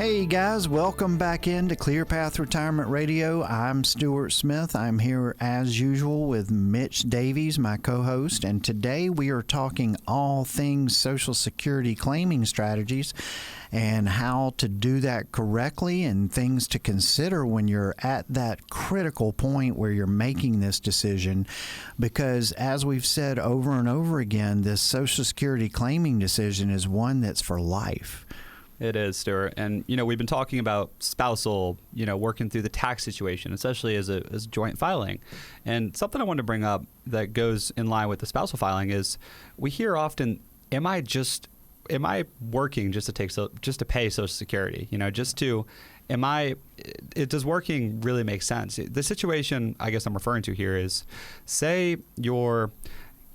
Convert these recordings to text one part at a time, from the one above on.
Hey guys, welcome back into Clear Path Retirement Radio. I'm Stewart Smith. I'm here as usual with Mitch Davies, my co-host, and today we are talking all things Social Security claiming strategies and how to do that correctly and things to consider when you're at that critical point where you're making this decision. Because as we've said over and over again, this Social Security claiming decision is one that's for life. It is, Stuart. And, we've been talking about spousal, working through the tax situation, especially as joint filing. And something I wanted to bring up that goes in line with the spousal filing is we hear often, am I working just to pay Social Security? Does working really make sense? The situation I guess I'm referring to here is, say you're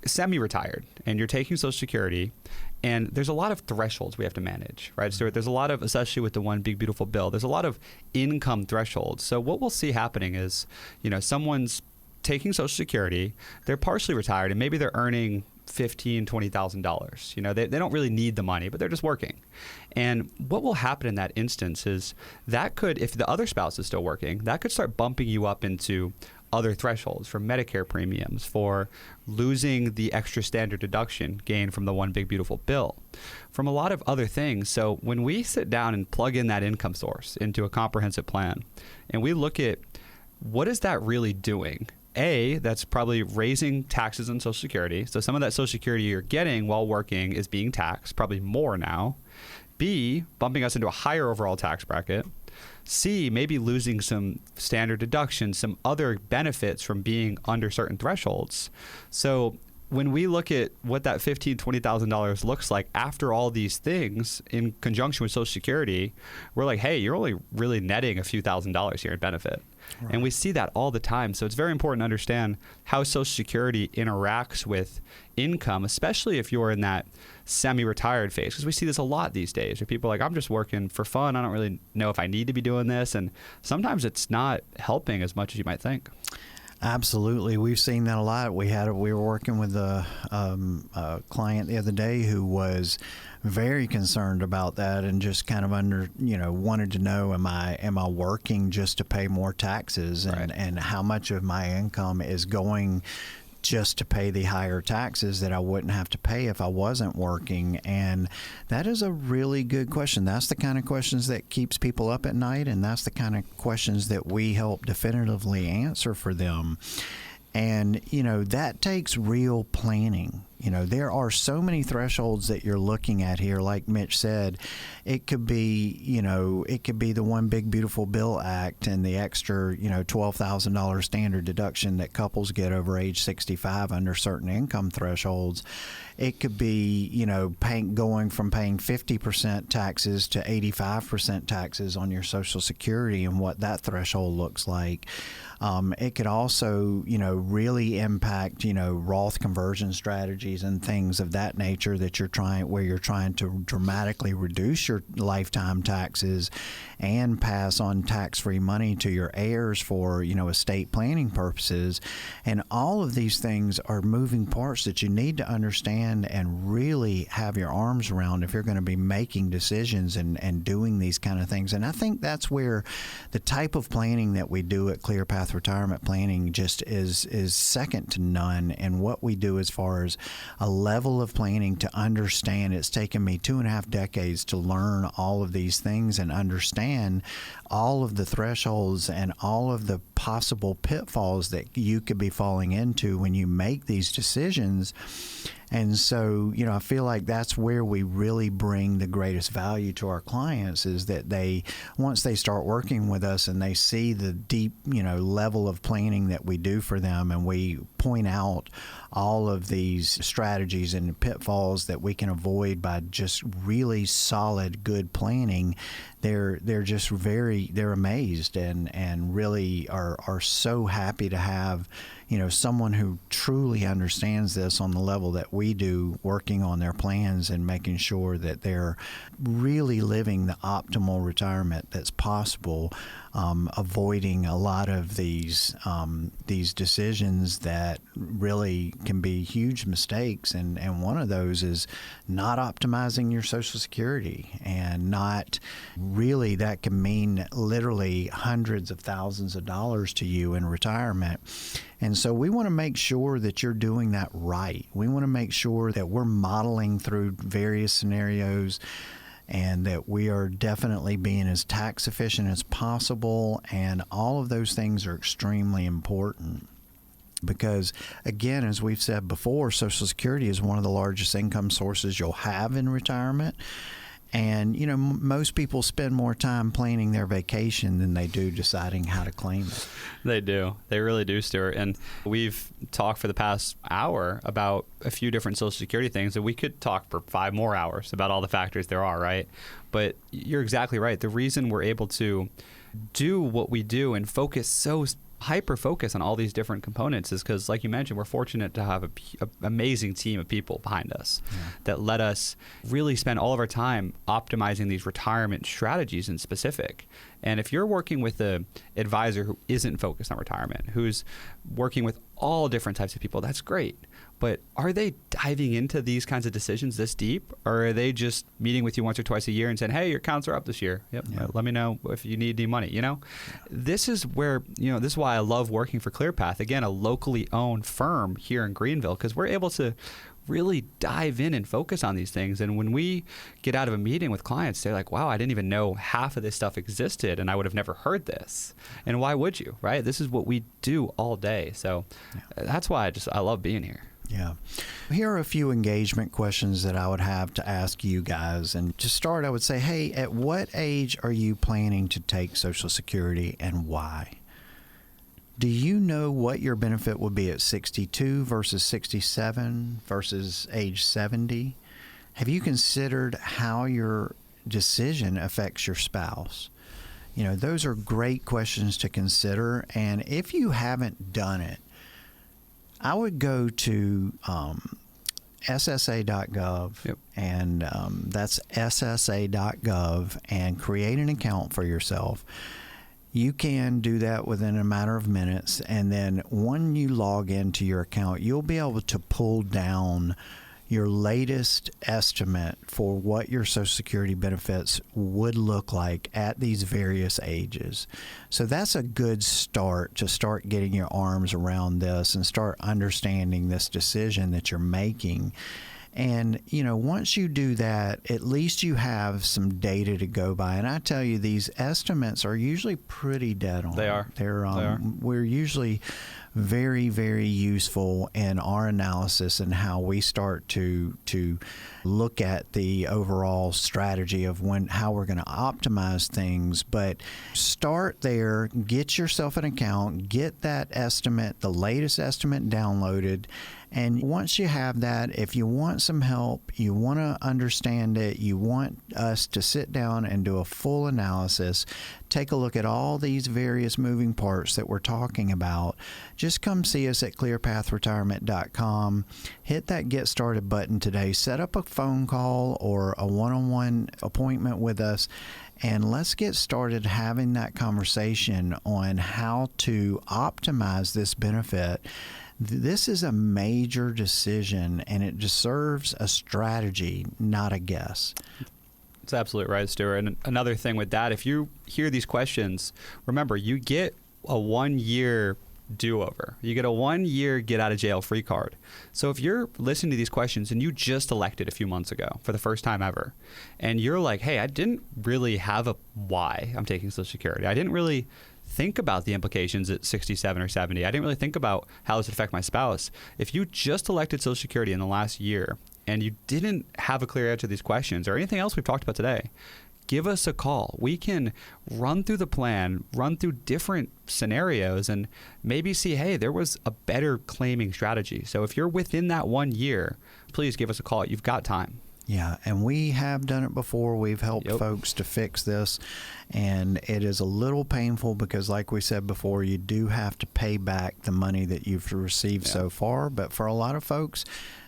semi-retired and you're taking Social Security, and there's a lot of thresholds we have to manage, right, Stuart? There's a lot of, especially with the one big beautiful bill, there's a lot of income thresholds. So what we'll see happening is, someone's taking Social Security, they're partially retired, and maybe they're earning $15,000, $20,000. They don't really need the money, but they're just working. And what will happen in that instance is that could, if the other spouse is still working, that could start bumping you up into other thresholds for Medicare premiums, for losing the extra standard deduction gained from the one big beautiful bill, from a lot of other things. So when we sit down and plug in that income source into a comprehensive plan and we look at what is that really doing, that's probably raising taxes on Social Security. So some of that Social Security you're getting while working is being taxed, probably more now. B, bumping us into a higher overall tax bracket. C, maybe losing some standard deductions, some other benefits from being under certain thresholds. So when we look at what that $15,000, $20,000 looks like after all these things in conjunction with Social Security, we're like, hey, you're only really netting a few $1,000s here in benefit. Right. And we see that all the time. So it's very important to understand how Social Security interacts with income, especially if you're in that semi-retired phase, because we see this a lot these days where people are like, I'm just working for fun. I don't really know if I need to be doing this. And sometimes it's not helping as much as you might think. Absolutely. We've seen that a lot. We were working with a client the other day who was very concerned about that and just kind of wanted to know, am I working just to pay more taxes, and, right, and how much of my income is going just to pay the higher taxes that I wouldn't have to pay if I wasn't working? And that is a really good question. That's the kind of questions that keeps people up at night, and that's the kind of questions that we help definitively answer for them. And, that takes real planning. There are so many thresholds that you're looking at here. Like Mitch said, it could be the One Big Beautiful Bill Act and the extra, $12,000 standard deduction that couples get over age 65 under certain income thresholds. It could be, going from paying 50% taxes to 85% taxes on your Social Security and what that threshold looks like. It could also, really impact, Roth conversion strategies and things of that nature that you're trying to dramatically reduce your lifetime taxes and pass on tax-free money to your heirs for, estate planning purposes. And all of these things are moving parts that you need to understand and really have your arms around if you're going to be making decisions and doing these kind of things. And I think that's where the type of planning that we do at Clear Path Retirement Planning just is second to none. And what we do as far as a level of planning to understand, it's taken me 2.5 decades to learn all of these things and understand all of the thresholds and all of the possible pitfalls that you could be falling into when you make these decisions. And so, I feel like that's where we really bring the greatest value to our clients, is that once they start working with us and they see the deep, level of planning that we do for them, and we point out all of these strategies and pitfalls that we can avoid by just really solid, good planning, they're amazed and really are so happy to have, someone who truly understands this on the level that we do, working on their plans and making sure that they're really living the optimal retirement that's possible, avoiding a lot of these decisions that really can be huge mistakes. And one of those is not optimizing your Social Security, and not really, that can mean literally hundreds of thousands of dollars to you in retirement. And so we want to make sure that you're doing that right. We want to make sure that we're modeling through various scenarios, and that we are definitely being as tax efficient as possible. And all of those things are extremely important because, again, as we've said before, Social Security is one of the largest income sources you'll have in retirement. And, you know, most people spend more time planning their vacation than they do deciding how to claim it. They do. They really do, Stewart. And we've talked for the past hour about a few different Social Security things, and we could talk for 5 more hours about all the factors there are, right? But you're exactly right. The reason we're able to do what we do and focus so hyper-focus on all these different components is because, like you mentioned, we're fortunate to have an amazing team of people behind us that let us really spend all of our time optimizing these retirement strategies in specific. And if you're working with an advisor who isn't focused on retirement, who's working with all different types of people, that's great. But are they diving into these kinds of decisions this deep? Or are they just meeting with you once or twice a year and saying, hey, your accounts are up this year. Let me know if you need any money, This is where, this is why I love working for ClearPath. Again, a locally owned firm here in Greenville, because we're able to really dive in and focus on these things. And when we get out of a meeting with clients, they're like, wow, I didn't even know half of this stuff existed, and I would have never heard this. And why would you, right? This is what we do all day. So that's why I love being here. Yeah. Here are a few engagement questions that I would have to ask you guys. And to start, I would say, hey, at what age are you planning to take Social Security, and why? Do you know what your benefit would be at 62 versus 67 versus age 70? Have you considered how your decision affects your spouse? Those are great questions to consider. And if you haven't done it, I would go to ssa.gov, and that's ssa.gov, and create an account for yourself. You can do that within a matter of minutes, and then when you log into your account, you'll be able to pull down your latest estimate for what your Social Security benefits would look like at these various ages. So that's a good start to start getting your arms around this and start understanding this decision that you're making. And, once you do that, at least you have some data to go by. And I tell you, these estimates are usually pretty dead on. They are. They are. We're usually very, very useful in our analysis and how we start to look at the overall strategy of how we're going to optimize things. But start there, get yourself an account, get that estimate, the latest estimate downloaded. And once you have that, if you want some help, you want to understand it, you want us to sit down and do a full analysis, take a look at all these various moving parts that we're talking about, just come see us at clearpathretirement.com. Hit that Get Started button today. Set up a phone call or a one-on-one appointment with us, and let's get started having that conversation on how to optimize this benefit. This is a major decision, and it deserves a strategy, not a guess. That's absolutely right, Stewart. And another thing with that, if you hear these questions, remember, you get a 1-year do-over. You get a 1-year get-out-of-jail-free card. So if you're listening to these questions and you just elected a few months ago for the first time ever, and you're like, hey, I didn't really have a why I'm taking Social Security. I didn't really think about the implications at 67 or 70. I didn't really think about how this would affect my spouse. If you just elected Social Security in the last year and you didn't have a clear answer to these questions or anything else we've talked about today, give us a call. We can run through the plan, run through different scenarios, and maybe see, hey, there was a better claiming strategy. So if you're within that 1 year, please give us a call. You've got time. Yeah, and we have done it before. We've helped folks to fix this, and it is a little painful because, like we said before, you do have to pay back the money that you've received so far. But for a lot of folks,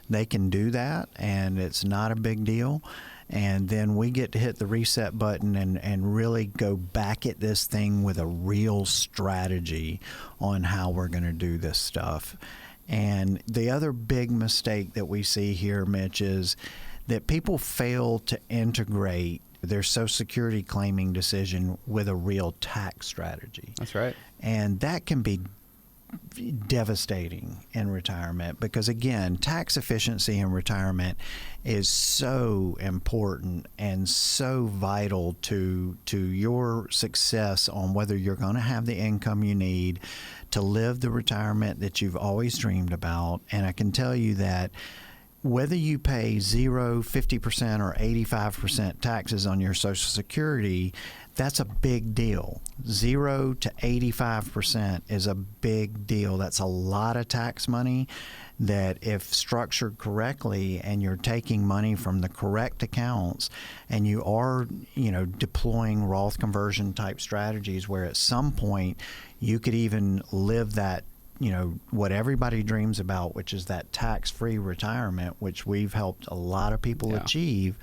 they can do that, and it's not a big deal. And then we get to hit the reset button and really go back at this thing with a real strategy on how we're going to do this stuff. And the other big mistake that we see here, Mitch, is that people fail to integrate their Social Security claiming decision with a real tax strategy. That's right. And that can be devastating in retirement because, again, tax efficiency in retirement is so important and so vital to your success on whether you're going to have the income you need to live the retirement that you've always dreamed about. And I can tell you that whether you pay 0, 50%, or 85% taxes on your Social Security, that's a big deal. 0 to 85% is a big deal. That's a lot of tax money that, if structured correctly and you're taking money from the correct accounts and you are, deploying Roth conversion type strategies where at some point you could even live that, what everybody dreams about, which is that tax-free retirement, which we've helped a lot of people achieve,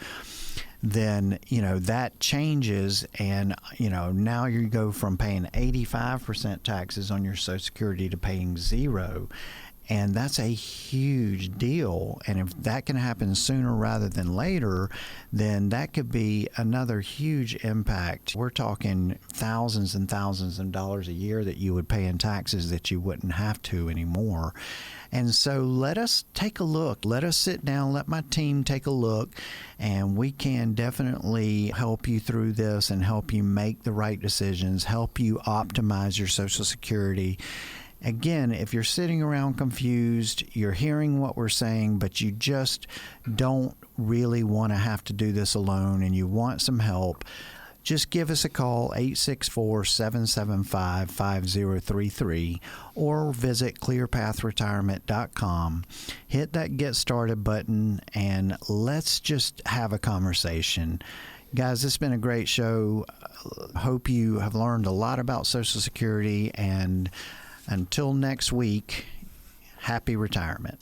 then, that changes. And, now you go from paying 85% taxes on your Social Security to paying 0. And that's a huge deal. And if that can happen sooner rather than later, then that could be another huge impact. We're talking thousands and thousands of dollars a year that you would pay in taxes that you wouldn't have to anymore. And so let us take a look. Let us sit down, let my team take a look, and we can definitely help you through this and help you make the right decisions, help you optimize your Social Security. Again, if you're sitting around confused, you're hearing what we're saying, but you just don't really want to have to do this alone and you want some help, just give us a call, 864-775-5033, or visit clearpathretirement.com. Hit that Get Started button, and let's just have a conversation. Guys, this has been a great show. Hope you have learned a lot about Social Security, and until next week, happy retirement.